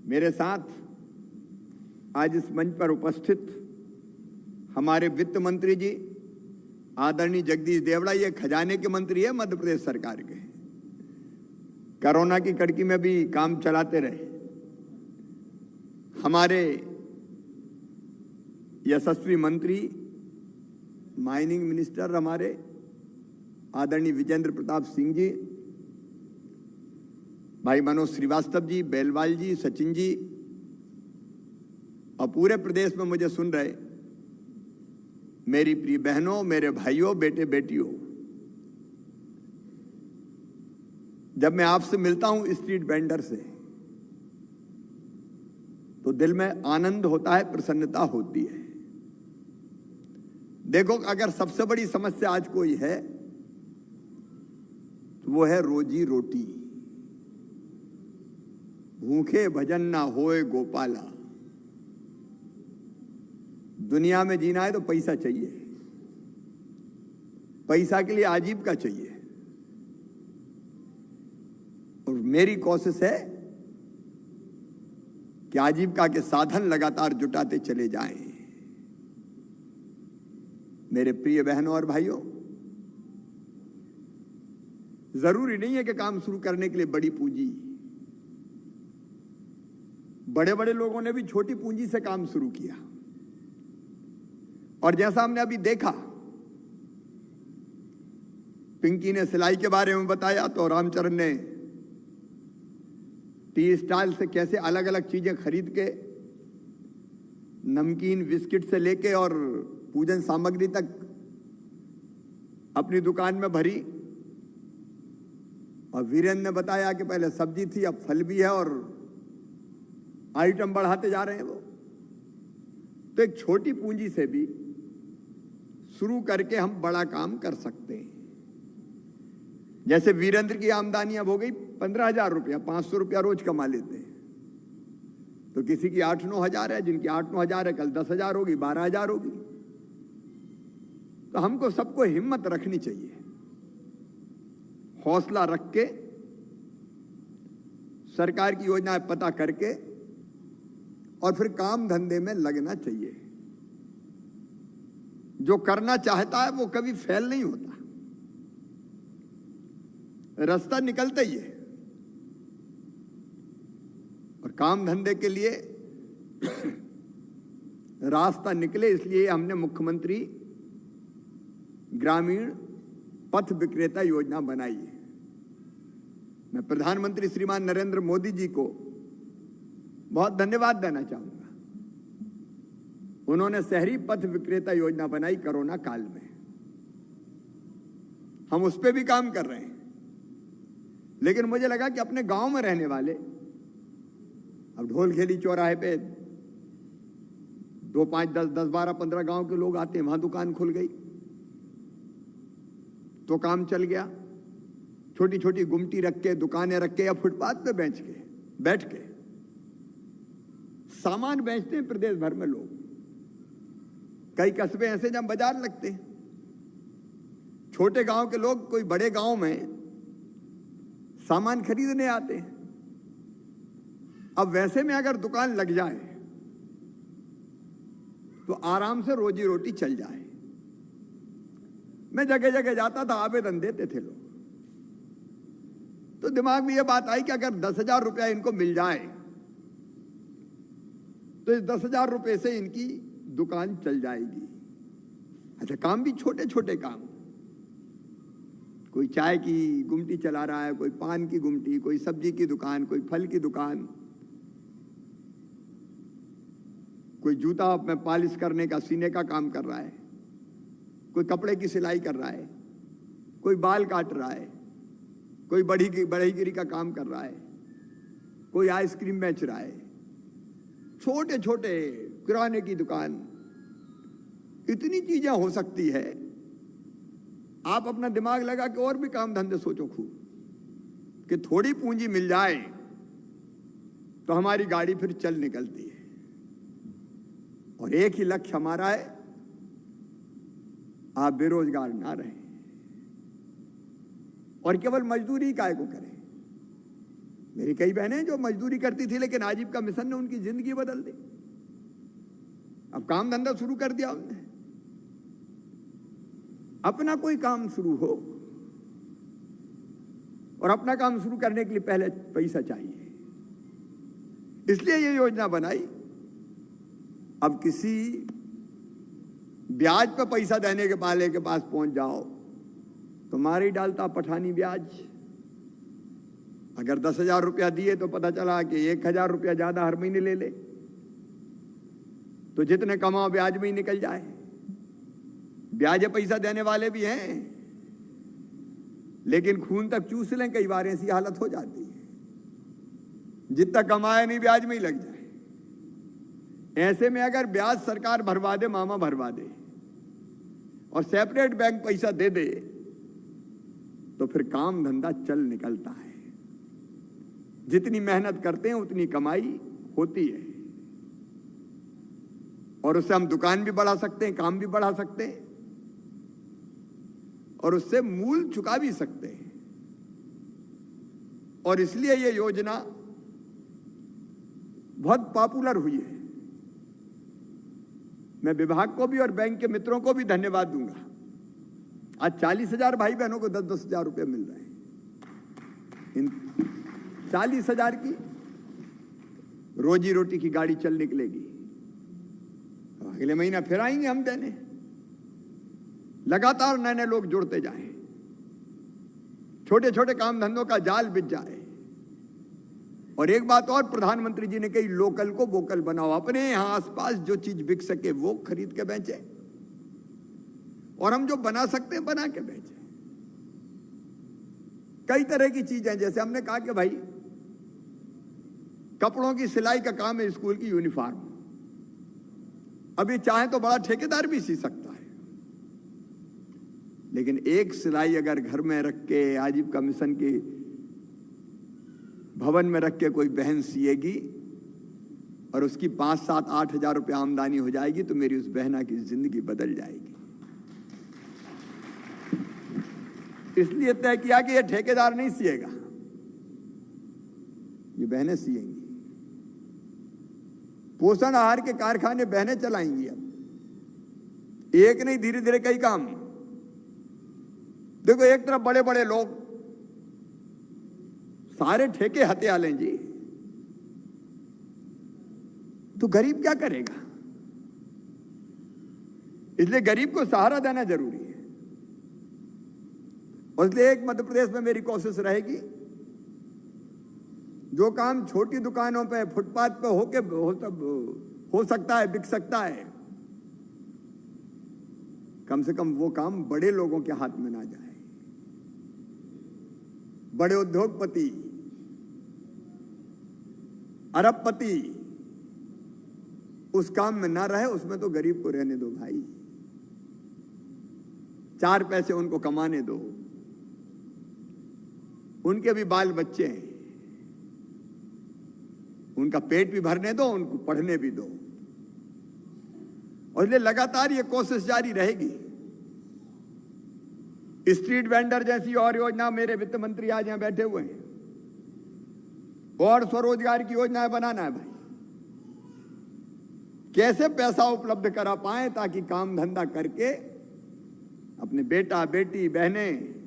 मेरे साथ आज इस मंच पर उपस्थित हमारे वित्त मंत्री जी आदरणीय जगदीश देवड़ा, ये खजाने के मंत्री है मध्य प्रदेश सरकार के। कोरोना की कड़की में भी काम चलाते रहे। हमारे यशस्वी मंत्री माइनिंग मिनिस्टर हमारे आदरणीय विजेंद्र प्रताप सिंह जी, भाई मनोज श्रीवास्तव जी, बेलवाल जी, सचिन जी, और पूरे प्रदेश में मुझे सुन रहे मेरी प्रिय बहनों, मेरे भाइयों, बेटे बेटियों, जब मैं आपसे मिलता हूं स्ट्रीट वेंडर से, तो दिल में आनंद होता है, प्रसन्नता होती है। देखो, अगर सबसे बड़ी समस्या आज कोई है तो वो है रोजी रोटी। भूखे भजन ना होए गोपाला। दुनिया में जीना है तो पैसा चाहिए। पैसा के लिए आजीविका चाहिए, और मेरी कोशिश है कि आजीविका के साधन लगातार जुटाते चले जाएं। मेरे प्रिय बहनों और भाइयों, जरूरी नहीं है कि काम शुरू करने के लिए बड़ी पूंजी। बड़े बड़े लोगों ने भी छोटी पूंजी से काम शुरू किया, और जैसा हमने अभी देखा, पिंकी ने सिलाई के बारे में बताया, तो रामचरण ने टी स्टाइल से कैसे अलग अलग चीजें खरीद के, नमकीन बिस्किट से लेके और पूजन सामग्री तक अपनी दुकान में भरी। और वीरेंद्र ने बताया कि पहले सब्जी थी, अब फल भी है, और आइटम बढ़ाते जा रहे हैं वो। तो एक छोटी पूंजी से भी शुरू करके हम बड़ा काम कर सकते हैं। जैसे वीरेंद्र की आमदनी अब हो गई 15,000 रुपया, 500 रुपया रोज कमा लेते हैं। तो किसी की 8-9 हजार है, जिनकी 8-9 हजार है, कल 10,000 होगी, 12,000 होगी। तो हमको सबको हिम्मत रखनी चाहिए, हौसला रख के, सरकार की योजनाएं पता करके, और फिर काम धंधे में लगना चाहिए। जो करना चाहता है वो कभी फेल नहीं होता, रास्ता निकलता ही है। और काम धंधे के लिए रास्ता निकले, इसलिए हमने मुख्यमंत्री ग्रामीण पथ विक्रेता योजना बनाई है। मैं प्रधानमंत्री श्रीमान नरेंद्र मोदी जी को बहुत धन्यवाद देना चाहूंगा। उन्होंने शहरी पथ विक्रेता योजना बनाई कोरोना काल में। हम उस पर भी काम कर रहे हैं, लेकिन मुझे लगा कि अपने गांव में रहने वाले, अब ढोलखेली चौराहे पे 2, 5, 10, 12, 15 गांव के लोग आते हैं, वहां दुकान खुल गई तो काम चल गया। छोटी छोटी गुमटी रख के, दुकानें रख के, या फुटपाथ पे बैठ के सामान बेचते हैं प्रदेश भर में लोग। कई कस्बे ऐसे जहां बाजार लगते हैं। छोटे गांव के लोग कोई बड़े गांव में सामान खरीदने आते हैं। अब वैसे में अगर दुकान लग जाए तो आराम से रोजी रोटी चल जाए। मैं जगह जगह जाता था, आवेदन देते थे लोग, तो दिमाग में यह बात आई कि अगर 10,000 रुपया इनको मिल जाए तो इस 10,000 रुपये से इनकी दुकान चल जाएगी। अच्छा, काम भी छोटे छोटे काम, कोई चाय की गुमटी चला रहा है, कोई पान की गुमटी, कोई सब्जी की दुकान, कोई फल की दुकान, कोई जूता में पॉलिश करने का, सीने का काम कर रहा है, कोई कपड़े की सिलाई कर रहा है, कोई बाल काट रहा है, कोई बढ़ईगिरी का काम कर रहा है, कोई आइसक्रीम बेच रहा है, छोटे छोटे किराने की दुकान। इतनी चीजें हो सकती है। आप अपना दिमाग लगा के और भी काम धंधे सोचो खूब, कि थोड़ी पूंजी मिल जाए तो हमारी गाड़ी फिर चल निकलती है। और एक ही लक्ष्य हमारा है, आप बेरोजगार ना रहें और केवल मजदूरी काय को करें। मेरी कई बहनें जो मजदूरी करती थी, लेकिन आजीविका मिशन ने उनकी जिंदगी बदल दी। अब काम धंधा शुरू कर दिया उन्होंने। अपना कोई काम शुरू हो, और अपना काम शुरू करने के लिए पहले पैसा चाहिए, इसलिए ये योजना बनाई। अब किसी ब्याज पर पैसा देने के वाले के पास पहुंच जाओ तो मार ही डालता पठानी ब्याज। अगर 10,000 रुपया दिए तो पता चला कि 1,000 रुपया ज्यादा हर महीने ले ले, तो जितने कमाओ ब्याज में ही निकल जाए। ब्याज पैसा देने वाले भी हैं, लेकिन खून तक चूस लें, कई बार ऐसी हालत हो जाती है जितना कमाया नहीं ब्याज में ही लग जाए। ऐसे में अगर ब्याज सरकार भरवा दे, मामा भरवा दे, और सेपरेट बैंक पैसा दे दे, तो फिर काम धंधा चल निकलता है। जितनी मेहनत करते हैं उतनी कमाई होती है, और उससे हम दुकान भी बढ़ा सकते हैं, काम भी बढ़ा सकते हैं, और उससे मूल चुका भी सकते हैं। और इसलिए ये योजना बहुत पॉपुलर हुई है। मैं विभाग को भी और बैंक के मित्रों को भी धन्यवाद दूंगा। आज 40,000 भाई बहनों को 10-10 हजार रुपये मिल रहे हैं। इन 40,000 की रोजी रोटी की गाड़ी चल निकलेगी। अगले महीना फिर आएंगे हम देने। लगातार नए नए लोग जुड़ते जाएं, छोटे छोटे काम धंधों का जाल बिछ जाए। और एक बात और प्रधानमंत्री जी ने कही, लोकल को वोकल बनाओ। अपने यहां आसपास जो चीज बिक सके वो खरीद के बेचे, और हम जो बना सकते हैं बना के बेचे। कई तरह की चीजें, जैसे हमने कहा कि भाई कपड़ों की सिलाई का काम है, स्कूल की यूनिफॉर्म। अभी चाहे तो बड़ा ठेकेदार भी सी सकता है, लेकिन एक सिलाई अगर घर में रख के, आजीविका मिशन के भवन में रख के कोई बहन सिएगी और उसकी 5-7-8 हजार रुपये आमदनी हो जाएगी, तो मेरी उस बहना की जिंदगी बदल जाएगी। इसलिए तय किया कि यह ठेकेदार नहीं सिएगा, ये बहनें सिएंगी। पोषण आहार के कारखाने बहनें चलाएंगी। अब एक नहीं, धीरे धीरे कई काम। देखो, एक तरफ बड़े बड़े लोग सारे ठेके हत्या लें जी, तो गरीब क्या करेगा? इसलिए गरीब को सहारा देना जरूरी है। और इसलिए एक मध्य प्रदेश में मेरी कोशिश रहेगी, जो काम छोटी दुकानों पे, फुटपाथ पे हो सकता है, बिक सकता है, कम से कम वो काम बड़े लोगों के हाथ में ना जाए। बड़े उद्योगपति, अरबपति उस काम में ना रहे, उसमें तो गरीब को रहने दो भाई। 4 पैसे उनको कमाने दो, उनके भी बाल बच्चे हैं, उनका पेट भी भरने दो, उनको पढ़ने भी दो। और इसलिए लगातार ये कोशिश जारी रहेगी। स्ट्रीट वेंडर जैसी और योजना, मेरे वित्त मंत्री आज यहां बैठे हुए हैं, और स्वरोजगार की योजनाएं बनाना है भाई। कैसे पैसा उपलब्ध करा पाए ताकि काम धंधा करके अपने बेटा बेटी बहनें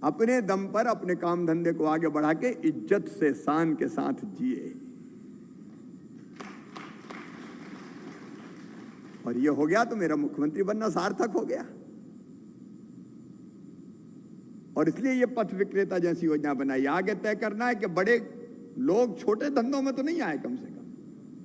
अपने दम पर अपने काम धंधे को आगे बढ़ा के इज्जत से, शान के साथ जिए। और ये हो गया तो मेरा मुख्यमंत्री बनना सार्थक हो गया। और इसलिए ये पथ विक्रेता जैसी योजना बनाई। आगे तय करना है कि बड़े लोग छोटे धंधों में तो नहीं आए, कम से कम